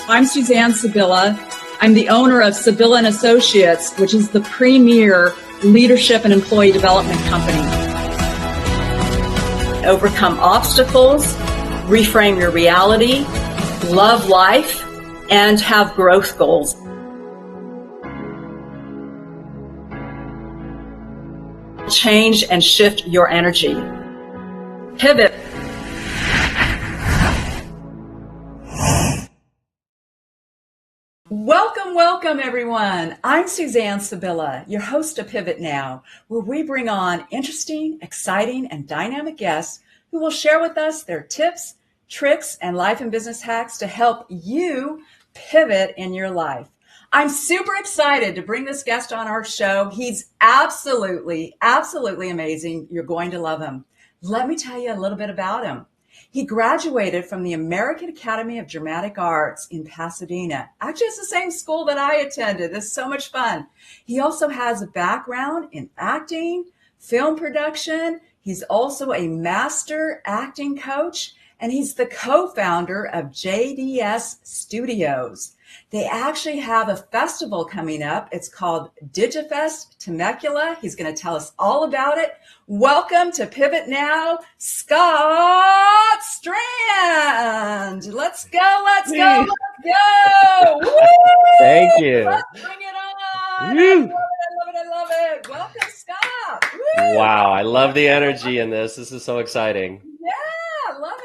I'm Suzanne Sibylla. I'm the owner of Sibylla and Associates, which is the premier leadership and employee development company. Overcome obstacles, reframe your reality, love life, and have growth goals. Change and shift your energy. Pivot. Welcome, everyone. I'm Suzanne Sibylla, your host of Pivot Now, where we bring on interesting, exciting, and dynamic guests who will share with us their tips, tricks, and life and business hacks to help you pivot in your life. I'm super excited to bring this guest on our show. He's absolutely amazing. You're going to love him. Let me tell you a little bit about him. He graduated from the American Academy of Dramatic Arts in Pasadena. Actually, it's the same school that I attended. It's so much fun. He also has a background in acting, film production. He's also a master acting coach, and he's the co-founder of JDS Studios. They actually have a festival coming up. It's called DigiFest Temecula. He's going to tell us all about it. Welcome to Pivot Now, Scott Strand. Let's go. Woo! Thank you. Let's bring it on. Woo! I love it. Welcome, Scott. Woo! Wow, I love the energy in this. This is so exciting. Yeah, love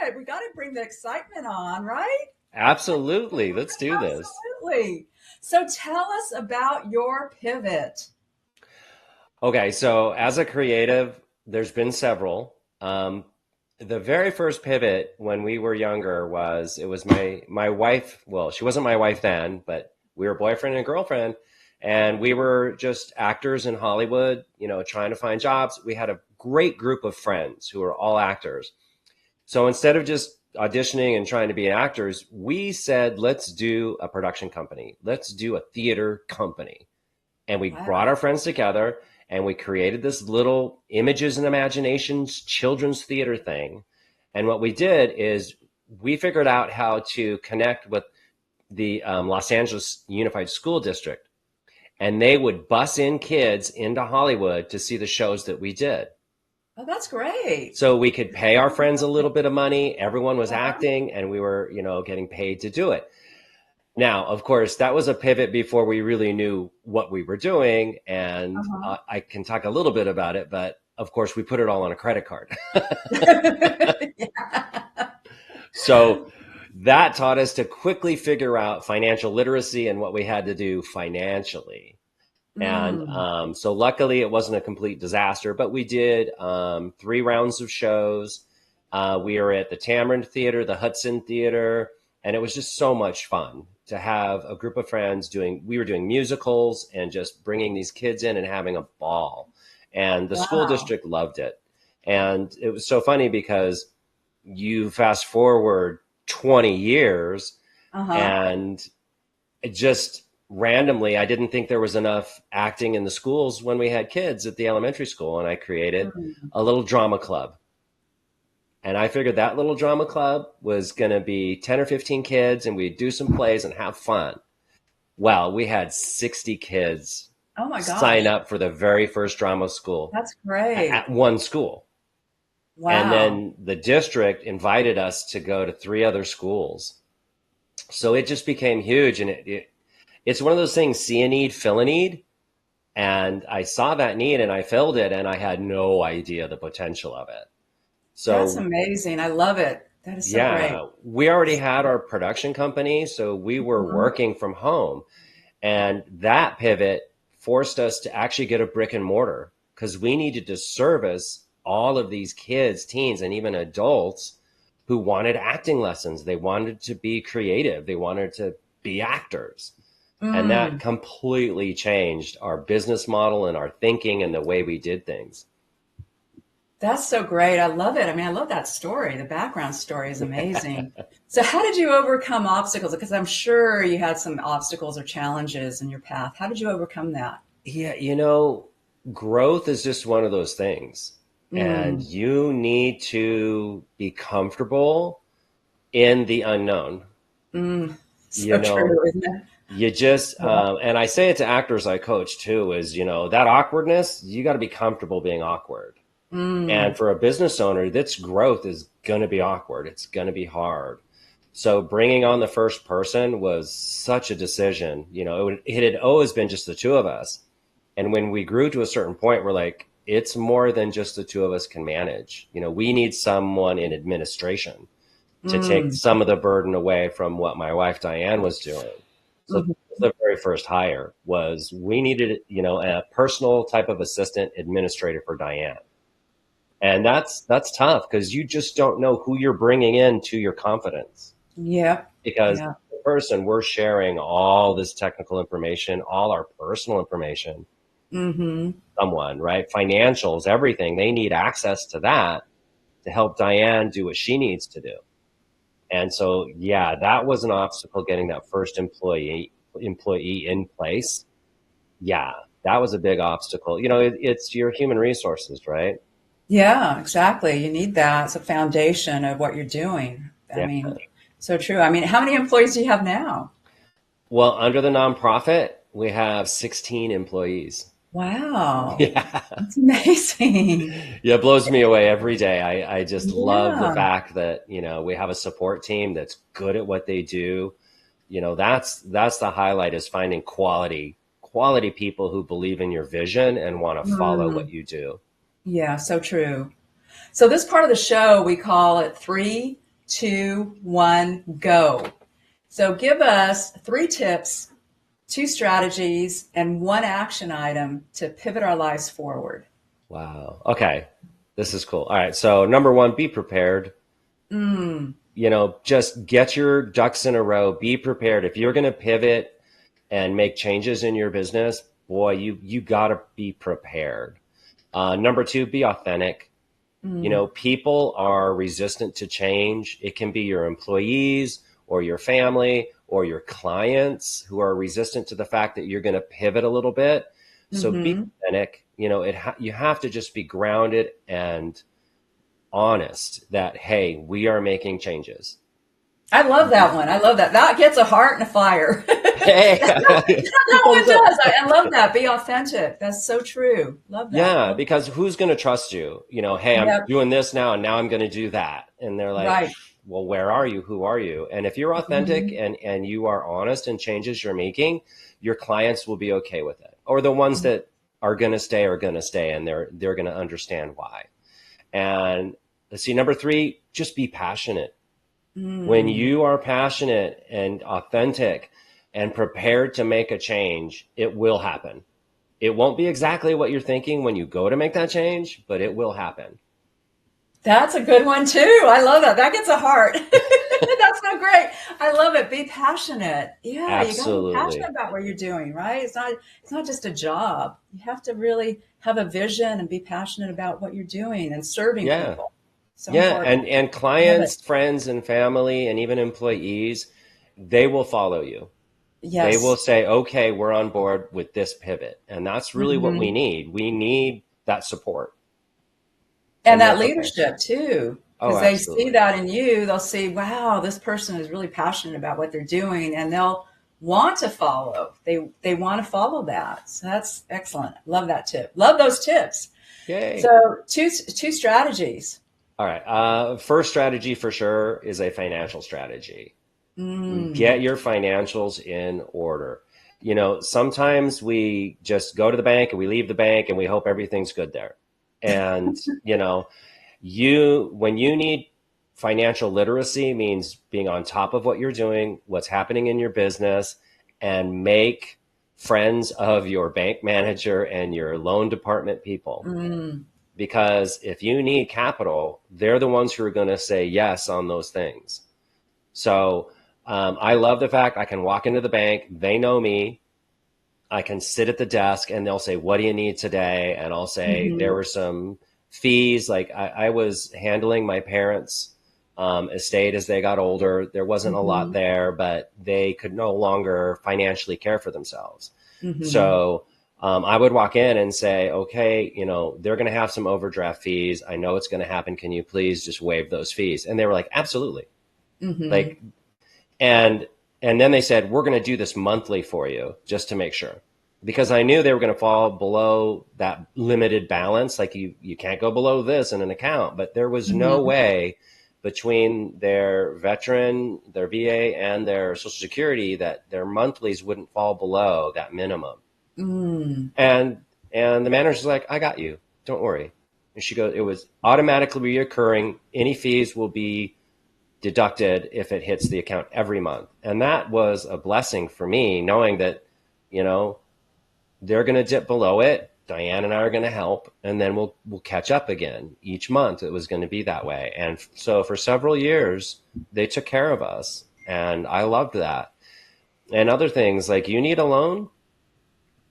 it. We got to bring the excitement on, right? Absolutely. Let's do this. Absolutely. So tell us about your pivot. Okay, so as a creative, there's been several. The very first pivot when we were younger was my wife. Well, she wasn't my wife then, but we were boyfriend and girlfriend, and we were just actors in Hollywood, trying to find jobs. We had a great group of friends who were all actors. So instead of just auditioning and trying to be actors, we said, let's do a production company. Let's do a theater company. And we brought our friends together and we created this little Images and Imaginations children's theater thing. And what we did is we figured out how to connect with the Los Angeles Unified School District. And they would bus in kids into Hollywood to see the shows that we did. Oh, that's great. So we could pay our friends a little bit of money. Everyone was acting and we were, getting paid to do it. Now, of course, that was a pivot before we really knew what we were doing. And I can talk a little bit about it, but of course we put it all on a credit card. So that taught us to quickly figure out financial literacy and what we had to do financially. And so luckily it wasn't a complete disaster, but we did 3 rounds of shows. We were at the Tamarind Theater, the Hudson Theater, and it was just so much fun to have a group of friends we were doing musicals and just bringing these kids in and having a ball. And the school district loved it. And it was so funny because you fast forward 20 years and it just randomly, I didn't think there was enough acting in the schools when we had kids at the elementary school. And I created a little drama club. And I figured that little drama club was going to be 10 or 15 kids and we'd do some plays and have fun. Well, we had 60 kids sign up for the very first drama school. That's great. At one school. Wow. And then the district invited us to go to 3 other schools. So it just became huge. And it's one of those things, see a need, fill a need. And I saw that need and I filled it and I had no idea the potential of it. So that's amazing. I love it. That is so great. We already had our production company, so we were working from home. And that pivot forced us to actually get a brick and mortar because we needed to service all of these kids, teens, and even adults who wanted acting lessons. They wanted to be creative. They wanted to be actors. And that completely changed our business model and our thinking and the way we did things. That's so great. I love it. I mean, I love that story. The background story is amazing. So how did you overcome obstacles? Because I'm sure you had some obstacles or challenges in your path. How did you overcome that? Yeah, growth is just one of those things. And you need to be comfortable in the unknown. you So know, true, isn't it? you just, Yeah. and I say it to actors I coach too, is, that awkwardness, you got to be comfortable being awkward. And Mm, for a business owner, this growth is going to be awkward. It's going to be hard. So bringing on the first person was such a decision. It had always been just the two of us. And when we grew to a certain point, we're like, it's more than just the two of us can manage. We need someone in administration to take mm, some of the burden away from what my wife Diane was doing. So that mhm. was the very first hire was we needed, a personal type of assistant administrator for Diane. And that's tough because you just don't know who you're bringing into your confidence Yep. because Yeah. the person we're sharing all this technical information, all our personal information, Mm-hmm. someone, right? Financials, everything. They need access to that to help Diane do what she needs to do. And so, yeah, that was an obstacle getting that first employee in place. Yeah, that was a big obstacle. It's your human resources, right? Yeah, exactly. You need that as a foundation of what you're doing. I Yeah. mean, so true. I mean, how many employees do you have now? Well, under the nonprofit, we have 16 employees. Wow. Yeah. That's amazing. Yeah, it blows me away every day. I just love the Yeah. fact that, we have a support team that's good at what they do. That's the highlight is finding quality people who believe in your vision and want to follow what Mm, you do. yeah, so true. So this part of the show, we call it three, two, one, go. So give us three tips, two strategies, and one action item to pivot our lives forward. Wow. Okay. This is cool. All right. So number one, be prepared. Mm, Just get your ducks in a row. Be prepared. If you're going to pivot and make changes in your business, boy, you got to be prepared. Number two, be authentic. mm, People are resistant to change. It can be your employees or your family or your clients who are resistant to the fact that you're going to pivot a little bit. So be mm-hmm. authentic. You have to just be grounded and honest that, hey, we are making changes. I love that one. I love that. That gets a heart and a fire. Hey, That one does. I love that. Be authentic. That's so true. Love that. yeah, because who's going to trust you? Hey, I'm Yep. doing this now and now I'm going to do that. And they're like, Right. well, where are you? Who are you? And if you're authentic Mhm. and you are honest in changes you're making, your clients will be okay with it. Or the ones that are going to stay and they're going to understand why. And let's see, number three, just be passionate. When Mm. you are passionate and authentic and prepared to make a change, it will happen. It won't be exactly what you're thinking when you go to make that change, but it will happen. That's a good one too. I love that. That gets a heart. That's so great. I love it. Be passionate. Yeah, you got to be passionate Absolutely. about what you're doing, right? It's not just a job. You have to really have a vision and be passionate about what you're doing and serving Yeah. people. So Yeah. important. And Love it. clients, friends, and family, and even employees, they will follow you. They will Yes. say, okay, we're on board with this pivot. And that's really what we Hmm. need. We need that support. And And that that's okay. leadership too, Oh, because they see absolutely. that in you. They'll see, wow, this person is really passionate about what they're doing, and they'll want to follow. They want to follow that. So that's excellent. Love that tip. Love those tips. So Yay. two strategies. All right. First strategy for sure is a financial strategy. Mm, Get your financials in order. Sometimes we just go to the bank and we leave the bank and we hope everything's good there. And, when you need financial literacy means being on top of what you're doing, what's happening in your business, and make friends of your bank manager and your loan department people. mm, Because if you need capital, they're the ones who are going to say yes on those things. So I love the fact I can walk into the bank, they know me, I can sit at the desk and they'll say, what do you need today? And I'll say, there mhm, were some fees. Like I was handling my parents' estate as they got older. There wasn't a lot mhm, there, but they could no longer financially care for themselves. mhm. So I would walk in and say, okay, they're going to have some overdraft fees. I know it's going to happen. Can you please just waive those fees? And they were like, absolutely. Mhm. Like, and And then they said, we're going to do this monthly for you just to make sure, because I knew they were going to fall below that limited balance. Like you can't go below this in an account, but there was no way between their veteran, their VA, and their Social Security that their monthlies wouldn't fall below that minimum. And the manager's like, I got you. Don't worry. And she goes, it was automatically reoccurring. Any fees will be deducted if it hits the account every month. And that was a blessing for me, knowing that, you know, they're going to dip below it. Diane and I are going to help, and then we'll catch up again each month. It was going to be that way. And so for several years, they took care of us, and I loved that. And other things like, you need a loan,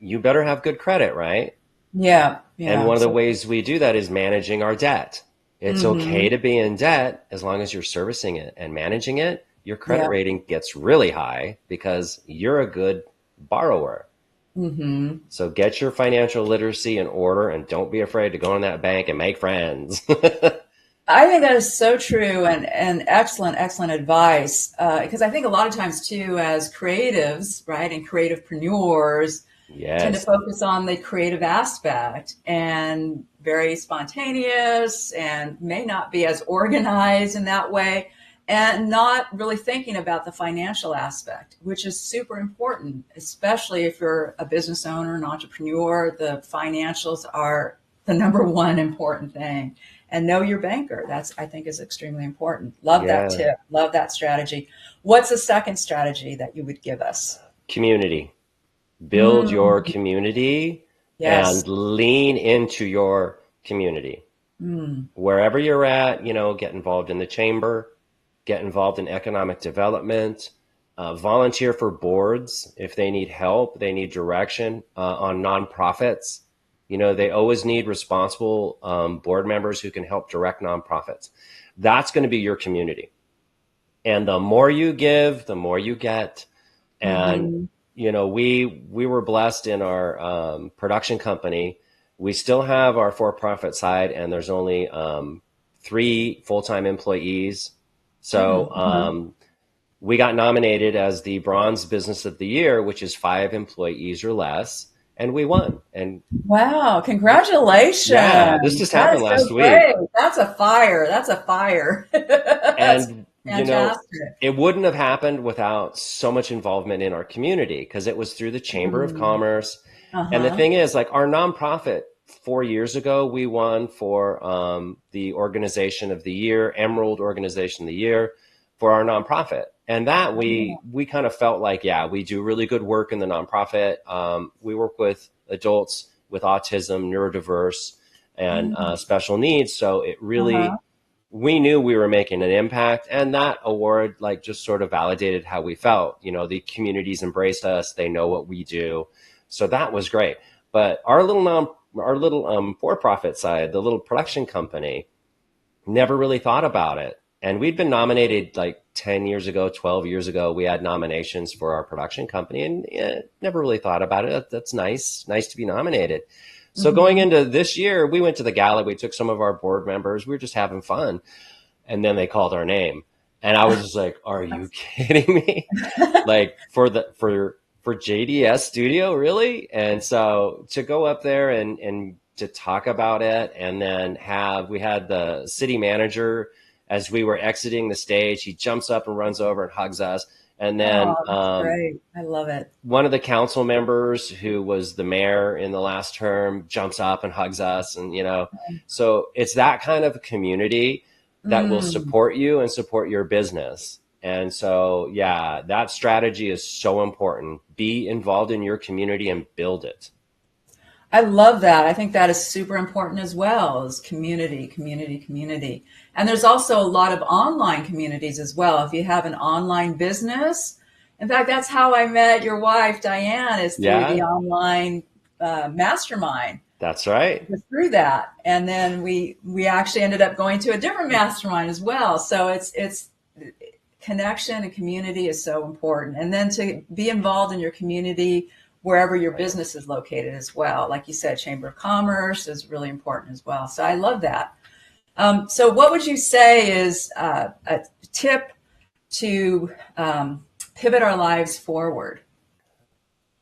you better have good credit, right? Yeah. And one of the ways we do that is managing our debt. It's okay to be in debt as long as you're servicing it and managing it. Your credit rating gets really high because you're a good borrower. So get your financial literacy in order, and don't be afraid to go in that bank and make friends. I think that is so true, and excellent advice. Because I think a lot of times too, as creatives, right, and creativepreneurs, tend to focus on the creative aspect and very spontaneous, and may not be as organized in that way, and not really thinking about the financial aspect, which is super important, especially if you're a business owner, an entrepreneur. The financials are the number one important thing. And know your banker. That's, I think, is extremely important. Love that tip. Love that strategy. What's the second strategy that you would give us? Community. Build your community and lean into your community. Wherever you're at, you know, get involved in the chamber, get involved in economic development, volunteer for boards if they need help, they need direction on nonprofits. You know, they always need responsible board members who can help direct nonprofits. That's going to be your community. And the more you give, the more you get. And, you know, we were blessed in our production company. We still have our for-profit side, and there's only 3 full-time employees. So we got nominated as the Bronze Business of the Year, which is 5 employees or less. And we won. And wow, congratulations. Yeah, this just happened last week. Great. That's a fire. And, you know, it wouldn't have happened without so much involvement in our community, because it was through the Chamber of Commerce. And the thing is, like, our nonprofit 4 years ago, we won for the Organization of the Year, Emerald Organization of the Year for our nonprofit. And that we kind of felt like, yeah, we do really good work in the nonprofit. We work with adults with autism, neurodiverse, and special needs. So it really, we knew we were making an impact. And that award, like, just sort of validated how we felt. You know, the communities embraced us. They know what we do. So that was great. But our little for-profit side, the little production company, never really thought about it. And we'd been nominated like 10 years ago, 12 years ago. We had nominations for our production company, and never really thought about it. That's nice to be nominated. So going into this year, we went to the gala. We took some of our board members. We were just having fun. And then they called our name. And I was just like, are you kidding me? Like, for JDS Studio, really? And so to go up there and to talk about it, and then we had the city manager. As we were exiting the stage, he jumps up and runs over and hugs us. And then great. I love it. One of the council members, who was the mayor in the last term, jumps up and hugs us. And, you know, so it's that kind of community that will support you and support your business. And so, yeah, that strategy is so important. Be involved in your community and build it. I love that. I think that is super important as well, as community. And there's also a lot of online communities as well. If you have an online business, in fact, that's how I met your wife, Diane, is through the online mastermind. That's right. Through that. And then we actually ended up going to a different mastermind as well. So it's connection and community is so important. And then to be involved in your community wherever your business is located as well. Like you said, Chamber of Commerce is really important as well. So I love that. So what would you say is a tip to pivot our lives forward?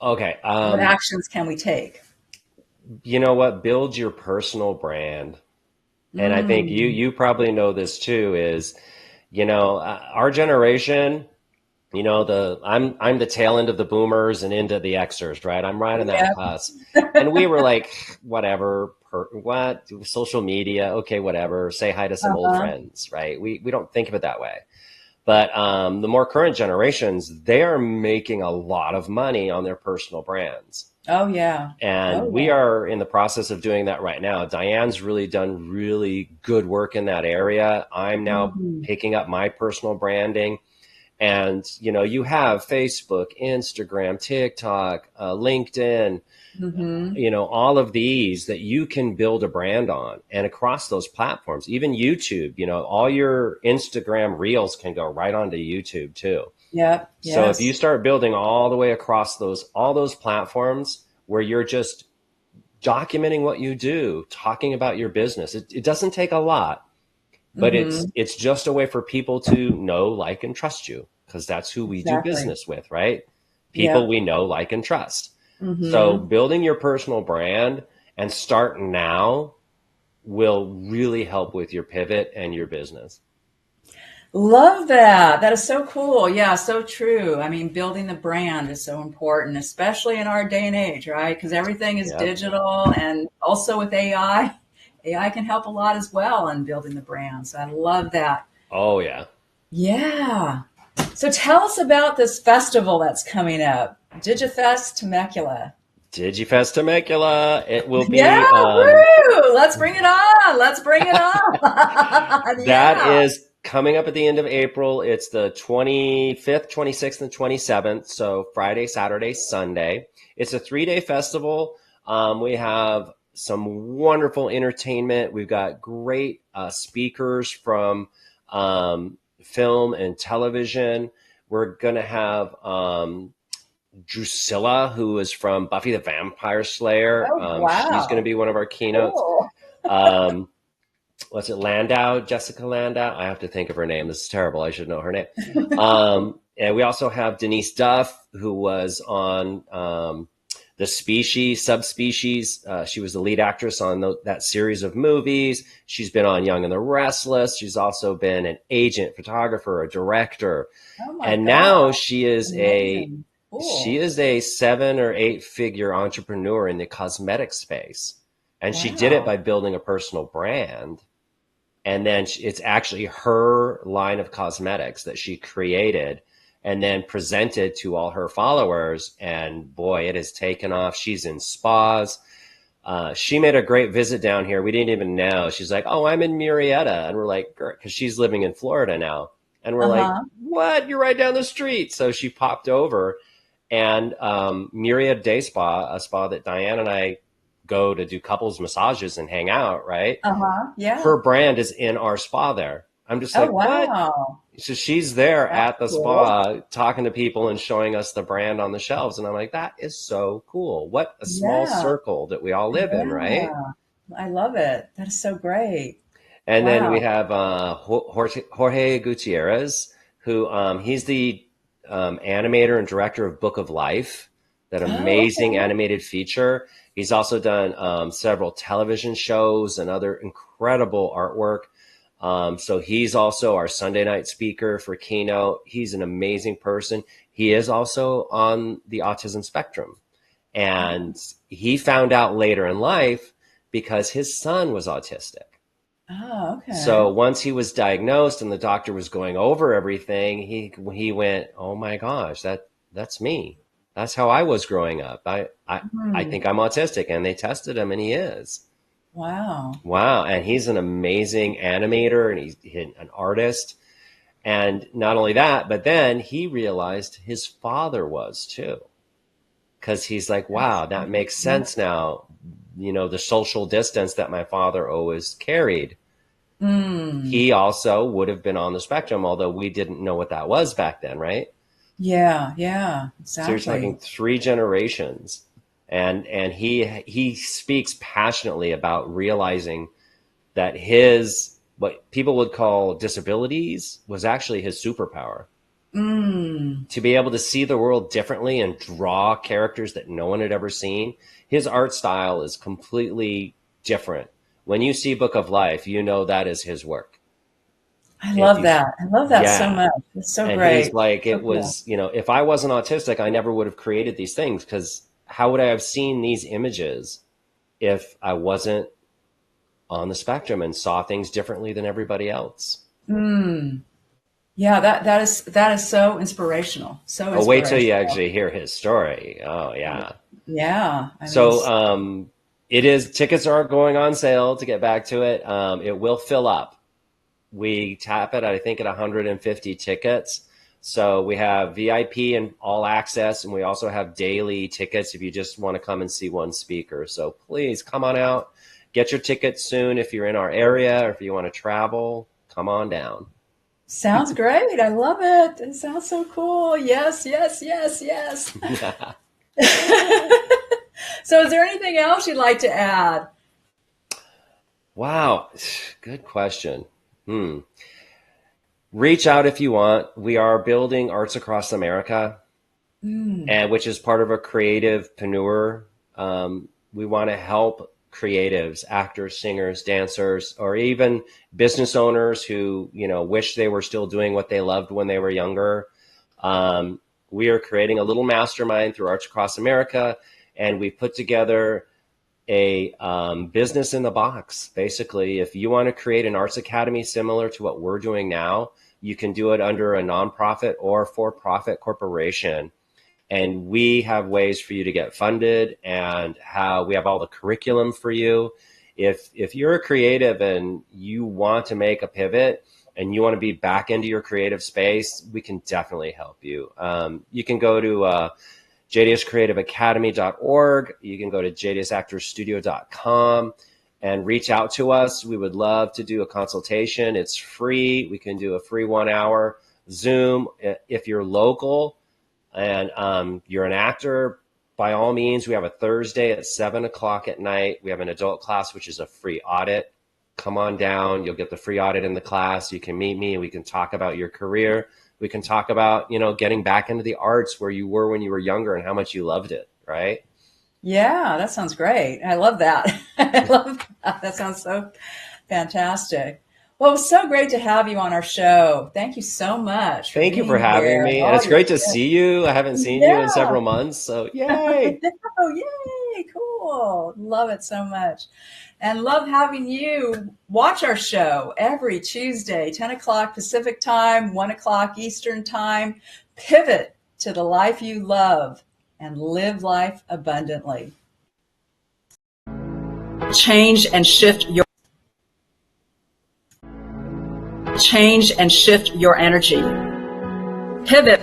Okay. What actions can we take? You know what? Build your personal brand. And I think Mm, you probably know this too, is, our generation, I'm the tail end of the boomers and into the Xers, right? I'm right in that yeah. cusp. And we were like, whatever, what, social media, okay, whatever, say hi to some old Uh-huh. friends, right? We don't think of it that way. But the more current generations, they are making a lot of money on their personal brands. Oh yeah. And Oh we yeah. are in the process of doing that right now. Diane's really done really good work in that area. I'm now Mhm. picking up my personal branding. And, you have Facebook, Instagram, TikTok, LinkedIn, Mhm. all of these that you can build a brand on, and across those platforms, even YouTube, all your Instagram reels can go right onto YouTube too. Yep. So if you Yes. start building all the way across all those platforms where you're just documenting what you do, talking about your business, it doesn't take a lot, but Mhm. it's just a way for people to know, like, and trust you, because that's who we do Exactly. business with, right? People Yep. we know, like, and trust. So Mhm. building your personal brand and start now will really help with your pivot and your business. Love that. That is so cool. Yeah, so true. I mean, building the brand is so important, especially in our day and age, right? Because everything is Yep. digital, and also with AI, AI can help a lot as well in building the brand. So I love that. Oh yeah. Yeah. So tell us about this festival that's coming up, DigiFest Temecula. Digifest Temecula. It will Yeah, be woo! Let's bring it on. Let's bring it on. that Yeah. is coming up at the end of April. It's the 25th, 26th, and 27th. So Friday, Saturday, Sunday. It's a 3-day festival. We have some wonderful entertainment. We've got great speakers from film and television. We're going to have Drusilla, who is from Buffy the Vampire Slayer. Oh, She's going to wow. be one of our keynotes. Cool. Um, what's it, Landau, Jessica Landau? I have to think of her name. This is terrible. I should know her name. And we also have Denise Duff, who was on the Species, Subspecies. She was the lead actress on that series of movies. She's been on Young and the Restless. She's also been an agent, photographer, a director. Oh my And now God. Amazing. she Cool. is a 7 or 8 figure entrepreneur in the cosmetic space. And she did it Wow. by building a personal brand, and then it's actually her line of cosmetics that she created and then presented to all her followers. And boy, it has taken off. She's in spas. She made a great visit down here. We didn't even know. She's like, "Oh, I'm in Murrieta," and we're like, because she's living in Florida now, and we're like, Uh-huh. "What? You're right down the street." So she popped over, and Myriad Day Spa, a spa that Diane and I go to do couples massages and hang out, right? Uh-huh. Yeah. Her brand is in our spa there. I'm just Oh, like, what? wow. So she's there That's at the cool. spa talking to people and showing us the brand on the shelves. And I'm like, that is so cool. What a small Yeah. circle that we all live in, right? Yeah. I love it. That is so great. And then we Wow. have Jorge Gutierrez, who he's the animator and director of Book of Life, that Oh, amazing okay. animated feature. He's also done several television shows and other incredible artwork. So he's also our Sunday night speaker for keynote. He's an amazing person. He is also on the autism spectrum. Oh, And he found out later in life because his son was autistic. oh, So okay. once he was diagnosed and the doctor was going over everything, he went, "Oh my gosh, that's me. That's how I was growing up. I Hmm. think I'm autistic." And they tested him, and he is. Wow. Wow, and he's an amazing animator, and he's an artist. And not only that, but then he realized his father was too, because he's like, That's "Wow, that great. makes Yeah. sense now. The social distance that my father always carried." Mm. He also would have been on the spectrum, although we didn't know what that was back then, right? Yeah. Yeah. So you're talking Exactly. 3 generations, and he speaks passionately about realizing that his what people would call disabilities was actually his superpower. To be able to see the world differently and draw characters that no one had ever seen. His art style is completely different. When you see Book of Life, you know that is his work. I If love you, that. I love that so yeah. much. It's so And he's great. like, So it cool. was, if I wasn't autistic, I never would have created these things, because how would I have seen these images if I wasn't on the spectrum and saw things differently than everybody else? Yeah, that is so inspirational. So Oh, wait till you inspirational. actually hear his story. Oh, yeah. Yeah. I mean, So tickets are going on sale, to get back to it. It will fill up. We tap it, I think, at 150 tickets. So we have VIP and all access, and we also have daily tickets if you just want to come and see one speaker. So please come on out, get your tickets soon if you're in our area, or if you want to travel, come on down. sounds great. I love it. It sounds so cool. Yes, yes, yes, yes. So is there anything else you'd like to add? Wow, good question. Reach out if you want. We are building Arts Across America, and which is part of a creativepreneur. We want to help creatives, actors, singers, dancers, or even business owners who wish they were still doing what they loved when they were younger. We are creating a little mastermind through Arts Across America, and we put together a business in the box. Basically, if you want to create an arts academy similar to what we're doing now, you can do it under a nonprofit or for-profit corporation. And we have ways for you to get funded, and how we have all the curriculum for you. If you're a creative and you want to make a pivot and you want to be back into your creative space, we can definitely help you. You can go to jdscreativeacademy.org. You can go to jdsactorsstudio.com and reach out to us. We would love to do a consultation. It's free. We can do a free 1 hour Zoom. If you're local and you're an actor, by all means, we have a Thursday at 7:00 at night. We have an adult class, which is a free audit. Come on down. You'll get the free audit in the class. You can meet me. We can talk about your career. We can talk about, getting back into the arts where you were when you were younger and how much you loved it, right? Yeah, that sounds great. I love that. I love that. That sounds so fantastic. Well, it was so great to have you on our show. Thank you so much for Thank you for being having here and me. And all it's your great to tips. see you. I haven't seen you in Yeah. several months. So yay. Oh, yay. Cool. Love it so much. And love having you watch our show every Tuesday, 10 o'clock Pacific time, 1 o'clock Eastern time. Pivot to the life you love and live life abundantly. Change and shift your energy. Pivot